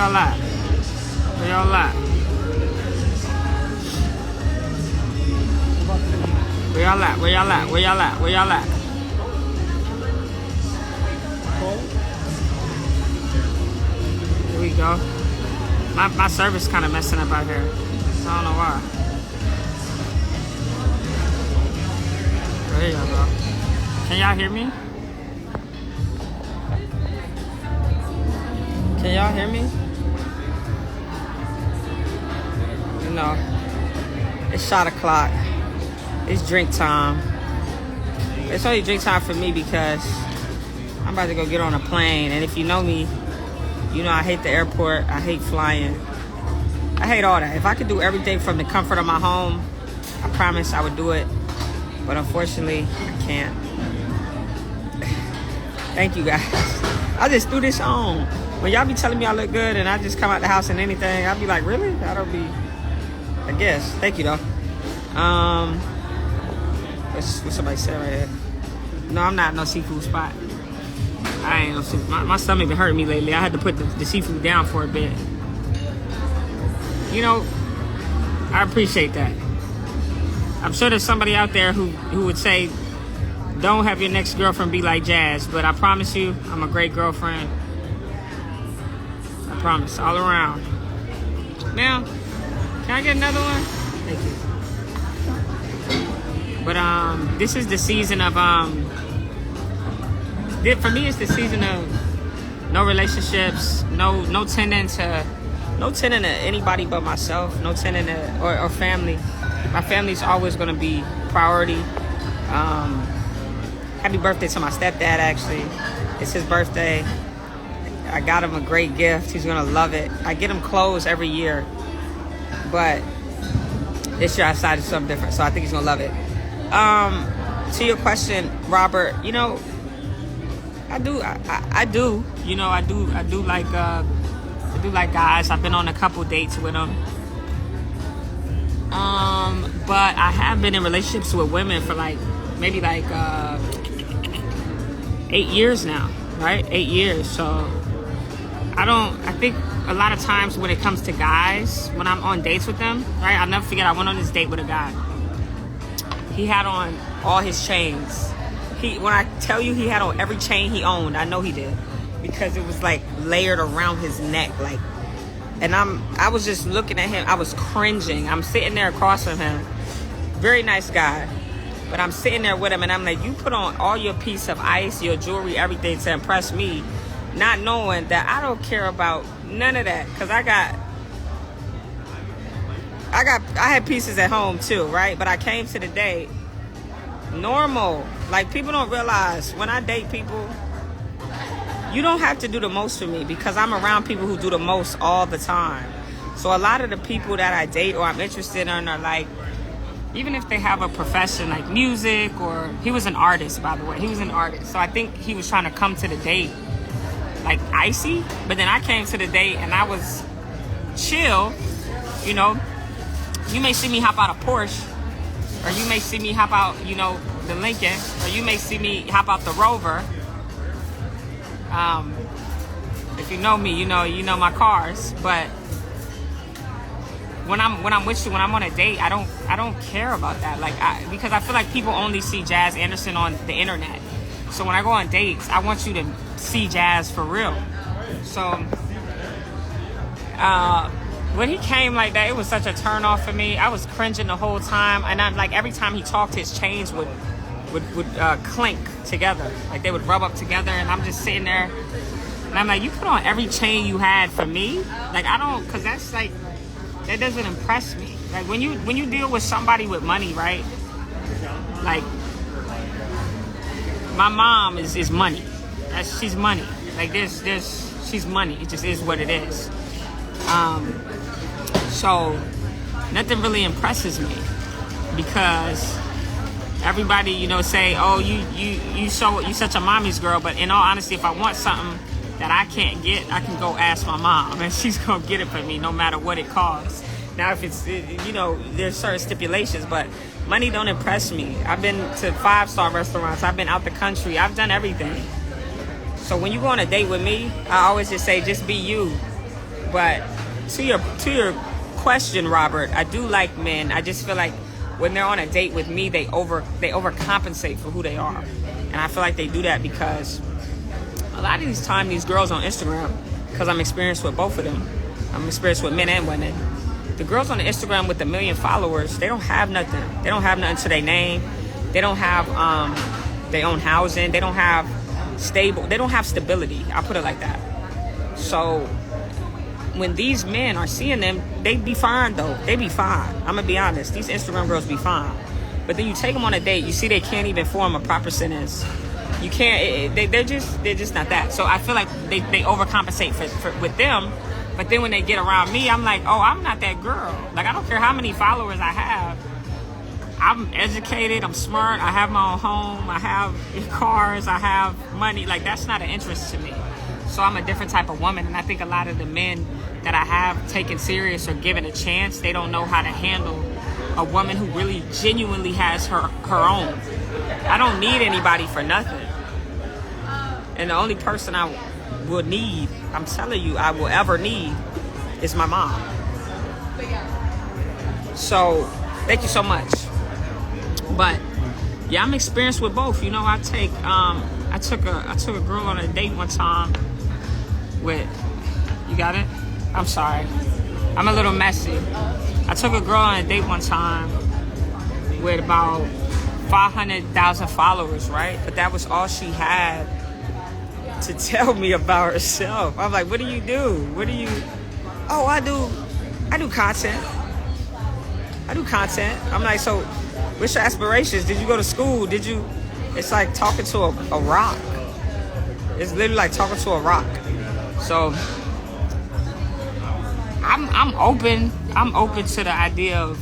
y'all at? Where y'all at? Where y'all at? Where y'all at? Where y'all at? Where y'all at? Here we go. My service kind of messing up out here. I don't know why. There y'all go. Can y'all hear me? Can y'all hear me? You know, it's shot o'clock. It's drink time. It's only drink time for me because I'm about to go get on a plane. And if you know me, you know I hate the airport. I hate flying. I hate all that. If I could do everything from the comfort of my home, I promise I would do it. But unfortunately, I can't. Thank you guys. I just threw this on. When y'all be telling me I look good and I just come out the house and anything, I'll be like, really? I don't be, I guess. Thank you though. What's somebody said right here? No, I'm not no seafood spot. I ain't no seafood. My stomach been hurting me lately. I had to put the seafood down for a bit. You know, I appreciate that. I'm sure there's somebody out there who would say, don't have your next girlfriend be like Jazz, but I promise you, I'm a great girlfriend. I promise, all around. Now, can I get another one? Thank you. But this is the season of for me, it's the season of no relationships, no tending to anybody but myself, no tending to or family. My family's always gonna be priority. Happy birthday to my stepdad, actually. It's his birthday. I got him a great gift. He's gonna love it. I get him clothes every year, but this year I decided something different, so I think he's gonna love it. To your question, Robert, you know, I do like guys. I've been on a couple dates with them. But I have been in relationships with women for maybe 8 years now, right? 8 years. So I think a lot of times when it comes to guys, when I'm on dates with them, right? I'll never forget, I went on this date with a guy. He had on all his chains. When I tell you he had on every chain he owned, I know he did, because it was layered around his neck, and I was just looking at him. I was cringing. I'm sitting there across from him. Very nice guy. But I'm sitting there with him and I'm like, you put on all your piece of ice, your jewelry, everything to impress me, not knowing that I don't care about none of that. Cause I had pieces at home too, right? But I came to the date normal. People don't realize when I date people, you don't have to do the most for me because I'm around people who do the most all the time. So a lot of the people that I date or I'm interested in are even if they have a profession like music, or he was an artist, by the way. He was an artist. So I think he was trying to come to the date icy. But then I came to the date and I was chill. You know, you may see me hop out a Porsche, or you may see me hop out, the Lincoln, or you may see me hop out the Rover. If you know me, you know my cars. But when I'm with you, when I'm on a date, I don't care about that. Because I feel like people only see Jazz Anderson on the internet. So when I go on dates, I want you to see Jazz for real. So when he came like that, it was such a turn off for me. I was cringing the whole time, and I'm every time he talked, his chains would clink together, they would rub up together, and I'm just sitting there, and I'm like, you put on every chain you had for me? I don't, because that's that doesn't impress me. When you deal with somebody with money, right? My mom is money. She's money. She's money. It just is what it is. So nothing really impresses me, because everybody, say, oh, you such a mommy's girl. But in all honesty, if I want something that I can't get, I can go ask my mom, and she's gonna get it for me no matter what it costs. Now, if it's, there's certain stipulations, but money don't impress me. I've been to 5-star restaurants. I've been out the country. I've done everything. So when you go on a date with me, I always just say, just be you. But to your question, Robert, I do like men. I just feel like when they're on a date with me, they overcompensate for who they are. And I feel like they do that because a lot of these times these girls on Instagram, because I'm experienced with both of them. I'm experienced with men and women. The girls on the Instagram with 1 million followers, they don't have nothing. They don't have nothing to their name. They don't have their own housing. They don't have stability. I'll put it like that. So when these men are seeing them, they be fine though. They be fine. I'm gonna be honest. These Instagram girls be fine. But then you take them on a date, you see they can't even form a proper sentence. You can't. They're just not that. So I feel like they overcompensate for with them. But then when they get around me, I'm like, oh, I'm not that girl. Like, I don't care how many followers I have. I'm educated. I'm smart. I have my own home. I have cars. I have money. Like, that's not an interest to me. So I'm a different type of woman. And I think a lot of the men that I have taken serious or given a chance, they don't know how to handle a woman who really genuinely has her own. I don't need anybody for nothing. And the only person I will need, I'm telling you, I will ever need is my mom. So thank you so much. But yeah, I'm experienced with both. You know, I took a girl on a date one time with, you got it? I'm sorry, I'm a little messy. I took a girl on a date one time with about 500,000 followers, right? But that was all she had to tell me about herself. I'm like, what do you do? Oh, I do content. I do content. I'm like, so what's your aspirations? Did you go to school? It's like talking to a rock. It's literally like talking to a rock. So I'm open to the idea of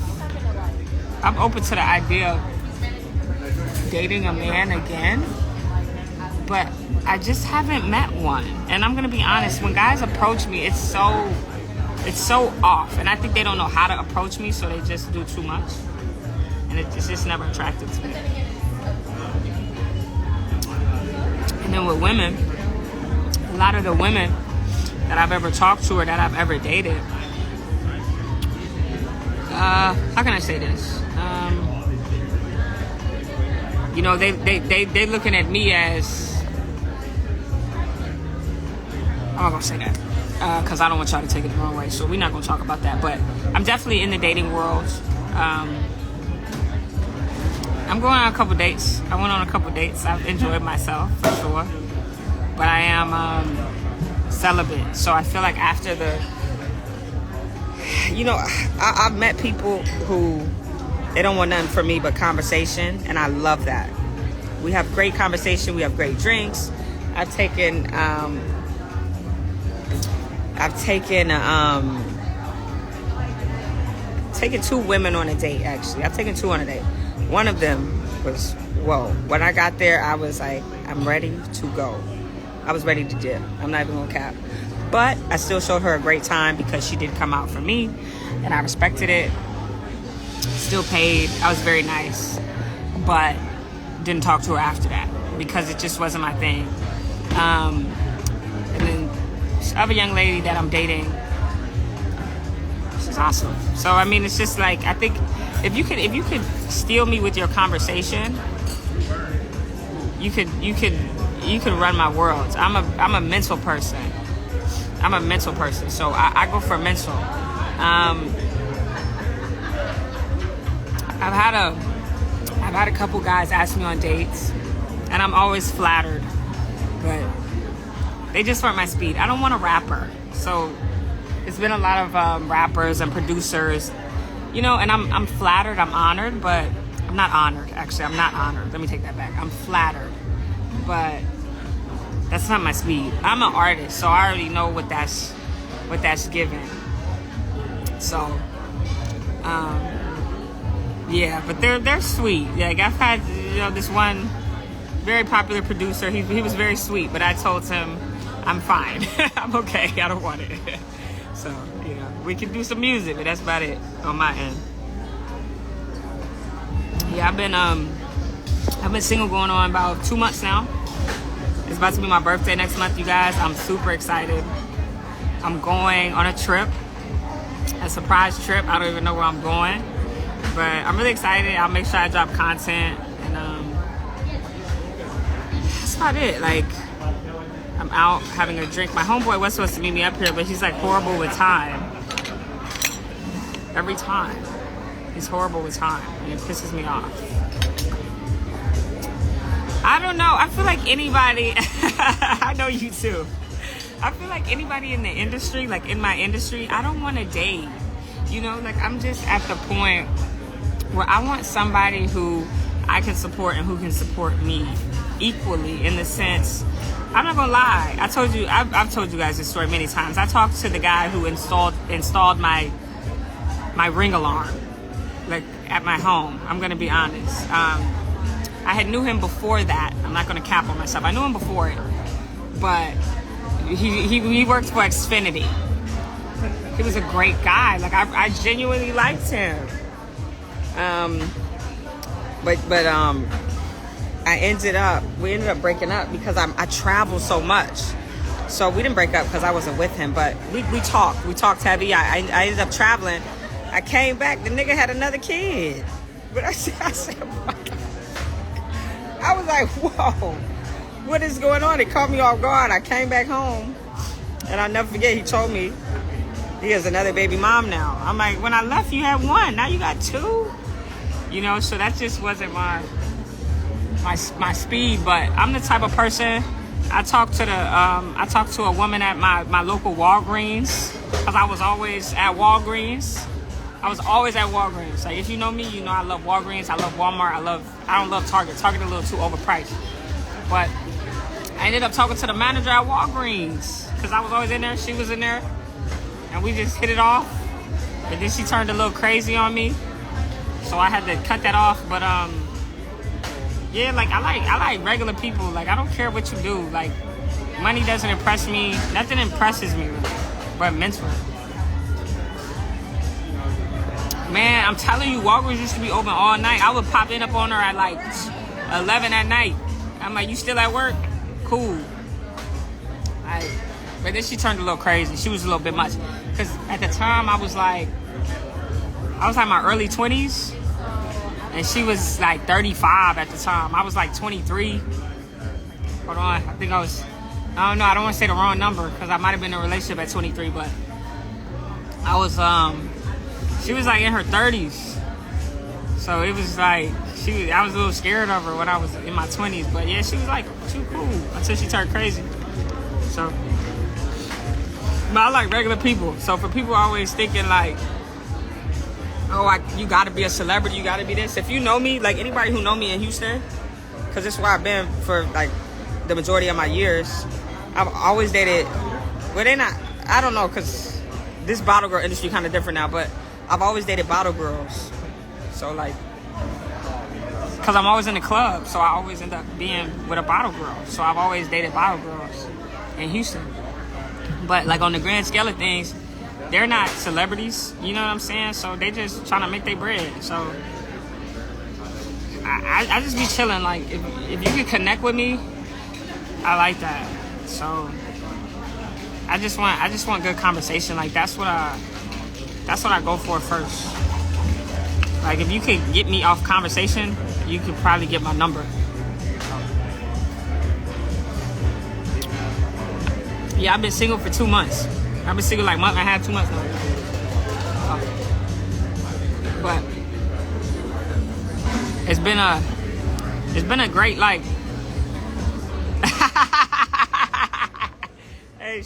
dating a man again, but I just haven't met one. And I'm gonna be honest, when guys approach me, it's so off, and I think they don't know how to approach me, so they just do too much, and it's just never attracted to me. And then with women, a lot of the women that I've ever talked to or that I've ever dated, how can I say this? You know, they looking at me as, I'm not gonna say that because I don't want y'all to take it the wrong way. So we're not gonna talk about that. But I'm definitely in the dating world. I'm going on a couple dates. I went on a couple dates. I've enjoyed myself for sure. But I am celibate. So I feel like after I've met people who they don't want nothing from me but conversation, and I love that. We have great conversation. We have great drinks. I've taken two women on a date, actually. I've taken two on a date. One of them was, whoa. When I got there, I was like, I'm ready to go. I was ready to dip. I'm not even gonna cap. But I still showed her a great time because she did come out for me, and I respected it. Still paid. I was very nice. But didn't talk to her after that because it just wasn't my thing. And then this other young lady that I'm dating, she's awesome. So I mean, it's just like, I think if you could steal me with your conversation, you could run my world. I'm a mental person. So I go for mental. I've had a couple guys ask me on dates, and I'm always flattered, but they just weren't my speed. I don't want a rapper. So it's been a lot of rappers and producers, you know, and I'm flattered, I'm honored, but I'm not honored. Actually, I'm not honored. Let me take that back. I'm flattered, but that's not my speed. I'm an artist, so I already know what that's given. So, yeah, but they're sweet. Like, I've had, this one very popular producer. He was very sweet, but I told him I'm fine. I'm okay. I don't want it. So, we can do some music, but that's about it on my end. Yeah, I've been single going on about 2 months now. It's about to be my birthday next month, you guys. I'm super excited. I'm going on a trip, a surprise trip. I don't even know where I'm going, but I'm really excited. I'll make sure I drop content, and that's about it. Like, I'm out having a drink. My homeboy was supposed to meet me up here, but he's like horrible with time. Every time. He's horrible with time, and it pisses me off. I don't know. I feel like anybody, I know you too. I feel like anybody in the industry, like in my industry, I don't want to date. You know, like I'm just at the point where I want somebody who I can support and who can support me equally, in the sense, I'm not gonna lie. I've told you guys this story many times. I talked to the guy who installed my ring alarm, like at my home. I'm gonna be honest. I had knew him before that. I'm not gonna cap on myself. I knew him before it, but he worked for Xfinity. He was a great guy. Like I genuinely liked him. But we ended up breaking up because I travel so much. So we didn't break up because I wasn't with him, but we talked heavy. I ended up traveling. I came back, the nigga had another kid. But I said, oh my God. I was like, whoa, what is going on? It caught me off guard. I came back home, and I'll never forget, he told me he has another baby mom now. I'm like, when I left, you had one. Now you got two? You know, so that just wasn't my speed. But I'm the type of person, I talked to a woman at my local Walgreens, because I was always at Walgreens. Like, if you know me, you know I love Walgreens. I love Walmart. I don't love Target. Target a little too overpriced. But I ended up talking to the manager at Walgreens, because I was always in there. She was in there, and we just hit it off. And then she turned a little crazy on me, so I had to cut that off. But yeah, like I like regular people. Like, I don't care what you do. Like, money doesn't impress me. Nothing impresses me really, but mentally. Man, I'm telling you, Walgreens used to be open all night. I would pop in up on her at like 11 at night. I'm like, you still at work? Cool. But then she turned a little crazy. She was a little bit much. Because at the time, I was like my early 20s. And she was like 35 at the time. I was like 23. Hold on. I don't know. I don't want to say the wrong number, because I might have been in a relationship at 23. But I was, she was like in her 30s. So it was like, I was a little scared of her when I was in my 20s. But yeah, she was cool until she turned crazy. So, but I like regular people. So for people always thinking like, oh, you gotta be a celebrity, you gotta be this. If you know me, like anybody who know me in Houston, because this is where I've been for like the majority of my years, I've always dated, I don't know, because this bottle girl industry kind of different now, but I've always dated bottle girls. So like, because I'm always in the club, so I always end up being with a bottle girl. So I've always dated bottle girls in Houston. But like on the grand scale of things, they're not celebrities, you know what I'm saying? So they just trying to make their bread. So I just be chilling. Like if you can connect with me, I like that. So I just want good conversation. Like that's what I go for first. Like if you could get me off conversation, you could probably get my number. Yeah, I've been single for 2 months. I've been single like a month and a half, 2 months now. But it's been a great like. Hey,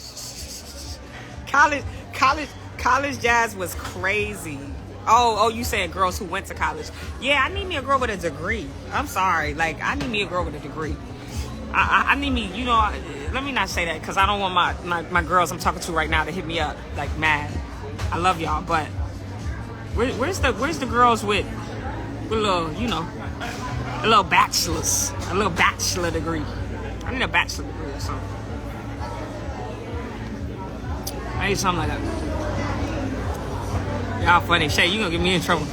college jazz was crazy. Oh, you said girls who went to college. Yeah, I need me a girl with a degree. I'm sorry, like I need me a girl with a degree. I need me, you know, let me not say that, because I don't want my girls I'm talking to right now to hit me up like mad. I love y'all, but where's the girls with a little, you know, a little bachelor degree? I need a bachelor degree or something. I need something like that. Y'all funny. Shay, you gonna get me in trouble.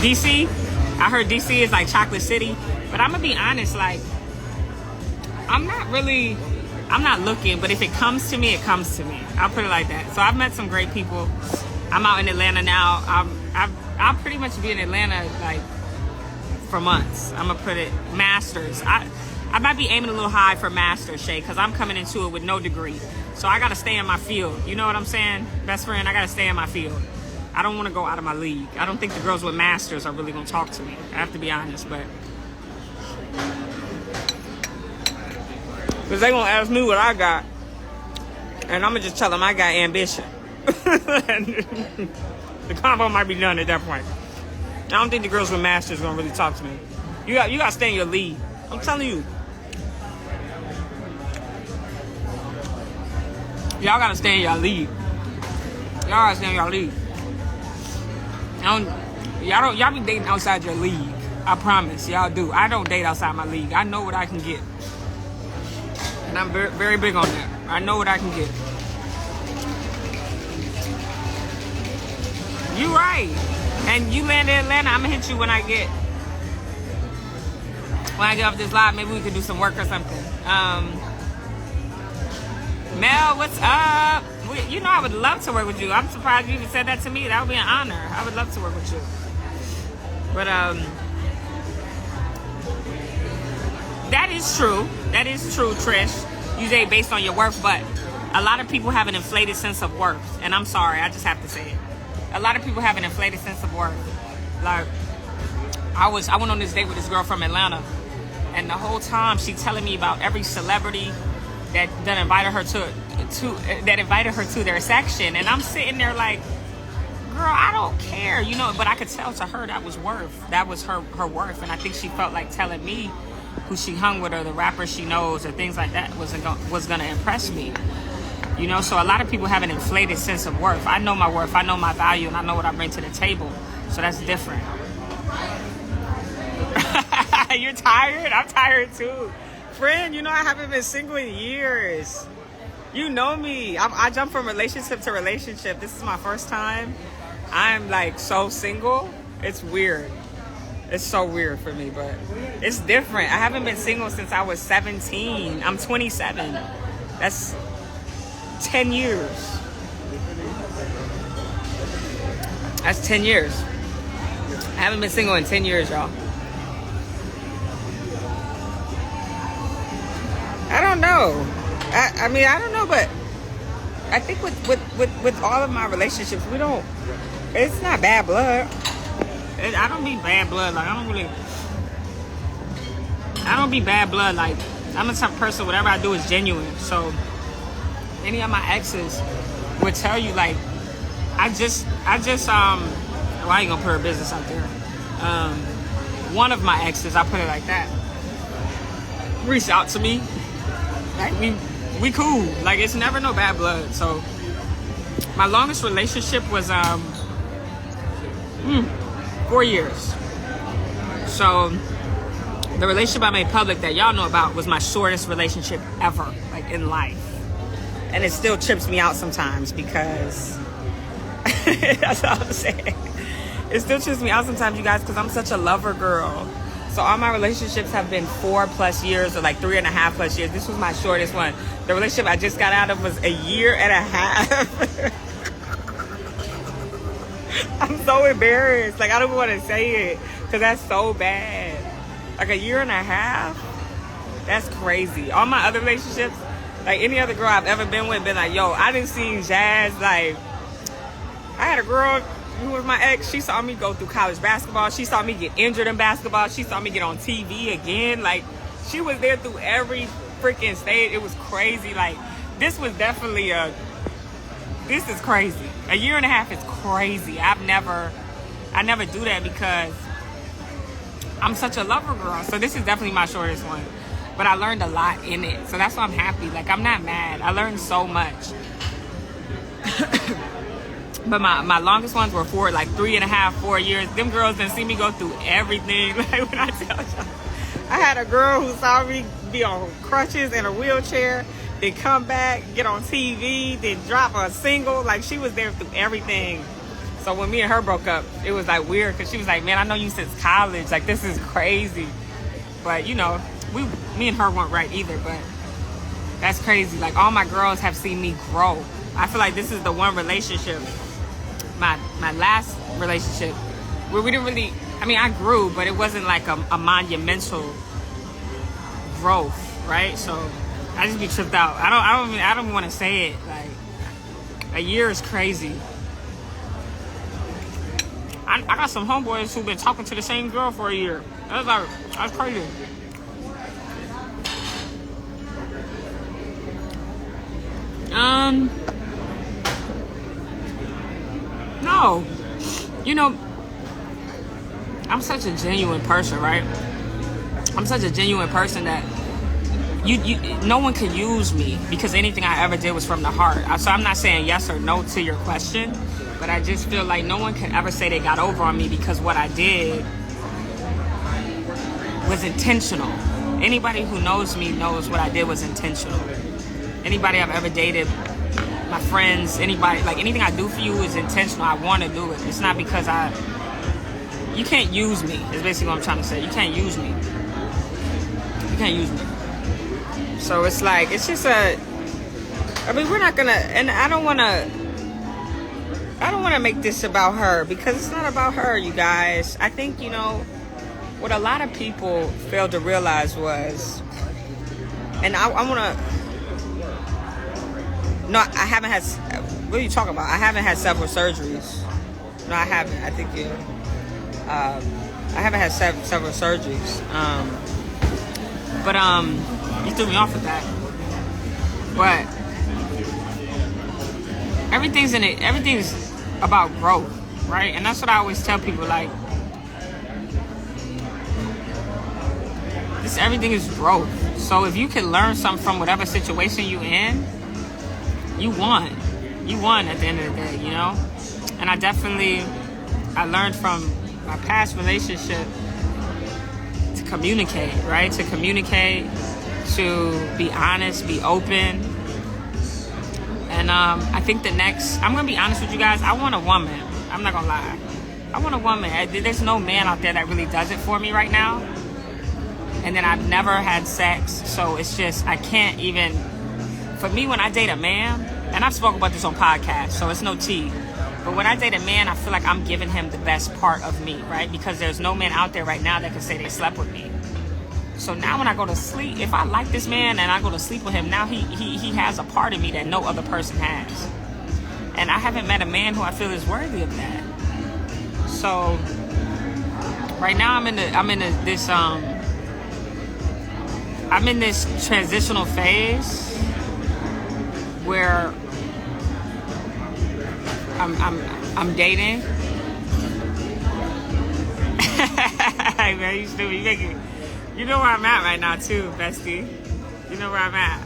DC? I heard DC is like Chocolate City. But I'm gonna be honest, like, I'm not really I'm not looking, but if it comes to me, it comes to me. I'll put it like that. So I've met some great people. I'm out in Atlanta now. I'll pretty much be in Atlanta like for months. I'm gonna put it masters. I might be aiming a little high for masters, Shay, because I'm coming into it with no degree. So I gotta stay in my field. You know what I'm saying, best friend? I gotta stay in my field. I don't want to go out of my league. I don't think the girls with masters are really gonna talk to me. I have to be honest, but because they gonna ask me what I got, and I'm gonna just tell them I got ambition. The combo might be done at that point. I don't think the girls with masters gonna really talk to me. You got to stay in your league. I'm telling you. Y'all gotta stay in your league. Y'all gotta stay in your league. Y'all be dating outside your league. I promise, y'all do. I don't date outside my league. I know what I can get. And I'm very, very big on that. I know what I can get. You right. And you land in Atlanta, I'm gonna hit you when I get off this live. Maybe we could do some work or something. Mel, what's up? You know I would love to work with you. I'm surprised you even said that to me. That would be an honor. I would love to work with you. But that is true. That is true, Trish. You say based on your worth, but a lot of people have an inflated sense of worth. And I'm sorry, I just have to say it. A lot of people have an inflated sense of worth. Like, I went on this date with this girl from Atlanta, and the whole time she telling me about every celebrity that invited her to their section, and I'm sitting there like, girl, I don't care, you know. But I could tell to her that was her worth, and I think she felt like telling me who she hung with or the rappers she knows or things like that was gonna impress me, you know. So a lot of people have an inflated sense of worth. I know my worth, I know my value, and I know what I bring to the table. So that's different. You're tired? I'm tired too. Friend, you know I haven't been single in years. You know me. I jump from relationship to relationship. This is my first time. I'm like so single. It's weird. It's so weird for me, but it's different. I haven't been single since I was 17. I'm 27. That's 10 years. That's 10 years. I haven't been single in 10 years, y'all. I don't know. I mean, I don't know, but I think with all of my relationships, it's not bad blood. I don't be bad blood. Like, I don't be bad blood. Like, I'm the type of person, whatever I do is genuine. So any of my exes would tell you, like, I just well, I ain't gonna put her business out there. One of my exes, I put it like that, reached out to me. Like, we cool. Like, it's never no bad blood. So my longest relationship was 4 years. So the relationship I made public that y'all know about was my shortest relationship ever, like, in life. And it still trips me out sometimes because that's all I'm saying. It still trips me out sometimes, you guys, because I'm such a lover girl. So all my relationships have been 4+ years or like 3.5+ years. This was my shortest one. The relationship I just got out of was 1.5 years. I'm so embarrassed. Like, I don't want to say it because that's so bad. Like, 1.5 years? That's crazy. All my other relationships, like any other girl I've ever been with, been like, yo, I didn't see Jazz. Like, I had a girl who was my ex. She saw me go through college basketball. She saw me get injured in basketball. She saw me get on TV again. Like, she was there through every freaking stage. It was crazy. Like, this was definitely this is crazy. 1.5 years is crazy. I never do that because I'm such a lover girl. So this is definitely my shortest one. But I learned a lot in it. So that's why I'm happy. Like, I'm not mad. I learned so much. But my longest ones were 3.5, 4 years. Them girls didn't see me go through everything. Like, when I tell y'all, I had a girl who saw me be on crutches in a wheelchair, then come back, get on TV, then drop a single. Like, she was there through everything. So when me and her broke up, it was like weird because she was like, man, I know you since college. Like, this is crazy. But, you know, me and her weren't right either. But That's crazy. Like, all my girls have seen me grow. I feel like this is the one relationship, my last relationship, where we didn't really, I mean, I grew, but it wasn't like a monumental growth, right? So I just be tripped out. I don't want to say it. Like, a year is crazy. I got some homeboys who've been talking to the same girl for a year. That's crazy. No. You know, I'm such a genuine person, right? I'm such a genuine person that no one can use me, because anything I ever did was from the heart. So I'm not saying yes or no to your question, but I just feel like no one can ever say they got over on me, because what I did was intentional. Anybody who knows me knows what I did was intentional. Anybody I've ever dated, my friends, anybody, like, anything I do for you is intentional. I want to do it. It's not because you can't use me, is basically what I'm trying to say. You can't use me. You can't use me. So it's like, it's just I mean, we're not gonna, and I don't want to make this about her, because it's not about her, you guys. I think, you know, what a lot of people failed to realize was, and I want to, no, I haven't had, what are you talking about? I haven't had several surgeries. No, I haven't. I think I haven't had several surgeries. But you threw me off with that. But everything's about growth, right? And that's what I always tell people, like, everything is growth. So if you can learn something from whatever situation you in, you won. You won at the end of the day, you know? And I learned from my past relationship to communicate, right? To communicate, to be honest, be open. And I think I'm going to be honest with you guys, I want a woman. I'm not going to lie. I want a woman. There's no man out there that really does it for me right now. And then I've never had sex, so it's just, I can't even, for me, when I date a man, and I've spoken about this on podcasts, so it's no tea, but when I date a man, I feel like I'm giving him the best part of me, right? Because there's no man out there right now that can say they slept with me. So now when I go to sleep, if I like this man and I go to sleep with him, now he has a part of me that no other person has. And I haven't met a man who I feel is worthy of that. So right now I'm in this transitional phase where I'm dating. Hey man, you stupid. You know where I'm at right now too, bestie. You know where I'm at.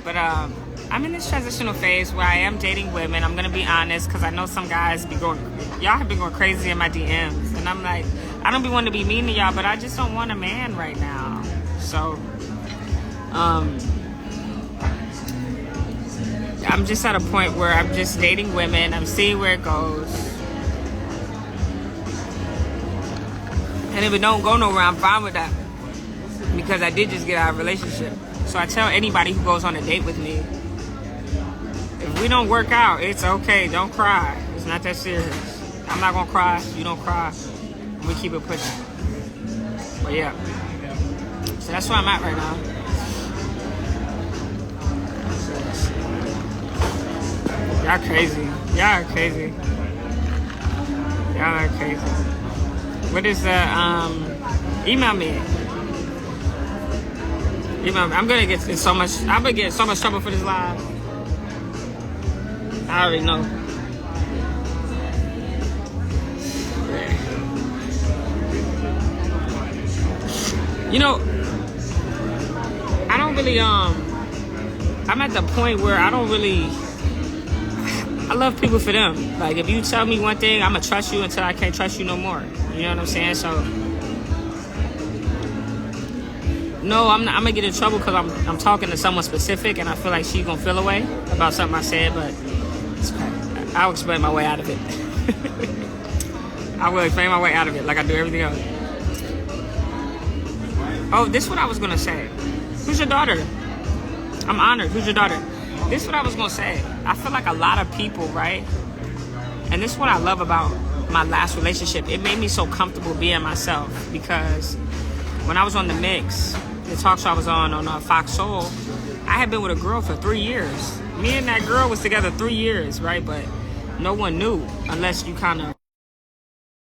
But I'm in this transitional phase where I am dating women. I'm gonna be honest, because I know some guys y'all have been going crazy in my DMs, and I'm like, I don't be wanting to be mean to y'all, but I just don't want a man right now. So I'm just at a point where I'm just dating women. I'm seeing where it goes. And if it don't go nowhere, I'm fine with that, because I did just get out of a relationship. So I tell anybody who goes on a date with me, if we don't work out, it's okay. Don't cry. It's not that serious. I'm not gonna cry. You don't cry. And we keep it pushing. But yeah. So that's where I'm at right now. Y'all crazy. Y'all are crazy. Y'all are crazy. What is that? Email me. I'm gonna get in so much. I'm gonna get in so much trouble for this live. I already know. Yeah. You know, I don't really. I'm at the point where I don't really. I love people for them. Like, if you tell me one thing, I'm gonna trust you until I can't trust you no more. You know what I'm saying? So, no, I'm gonna get in trouble because I'm talking to someone specific, and I feel like she's gonna feel away about something I said. But I'll explain my way out of it. I will explain my way out of it, like I do everything else. Oh, this is what I was gonna say. Who's your daughter? I'm honored. Who's your daughter? This is what I was gonna say. I feel like a lot of people, right? And this is what I love about my last relationship. It made me so comfortable being myself, because when I was on the mix, the talk show I was on Fox Soul, I had been with a girl for 3 years. Me and that girl was together 3 years, right? But no one knew unless you kind of